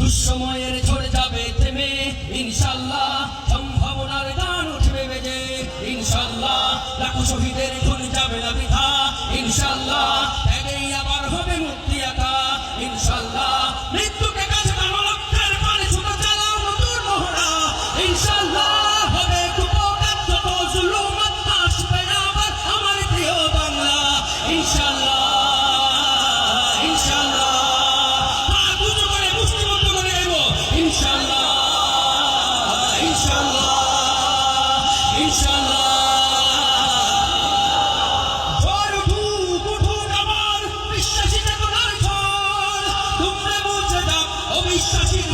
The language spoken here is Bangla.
দুঃসময়ের ঝরে যাবে থেমে ইনশাআল্লাহ, সম্ভাবনার গান উঠবে বেজে ইনশাআল্লাহ, লাখো শহীদের খুন যাবে না বৃথা ইনশাআল্লাহ, ত্যাগেই আবার হবে মুক্তি আকা ইনশাআল্লাহ, মৃত্যুকে কাছে টানো লক্ষ্যের পানে ছুটে চালাও নতুন মহড়া ইনশাআল্লাহ, হবে কুপকার যত জুলুমাত আসবে না আবার আমার প্রিয় বাংলা ইনশাআল্লাহ ইনশাআল্লাহ, হাত উঁচু করে মুষ্টিবদ্ধ করে নেব ইনশাআল্লাহ ইনশাআল্লাহ ইনশাআল্লাহ। ঝড় উঠুক উঠুক আবার বিশ্বাসী চেতনার ঝড়, তোমরা মুছে দাও অবিশ্বাসীর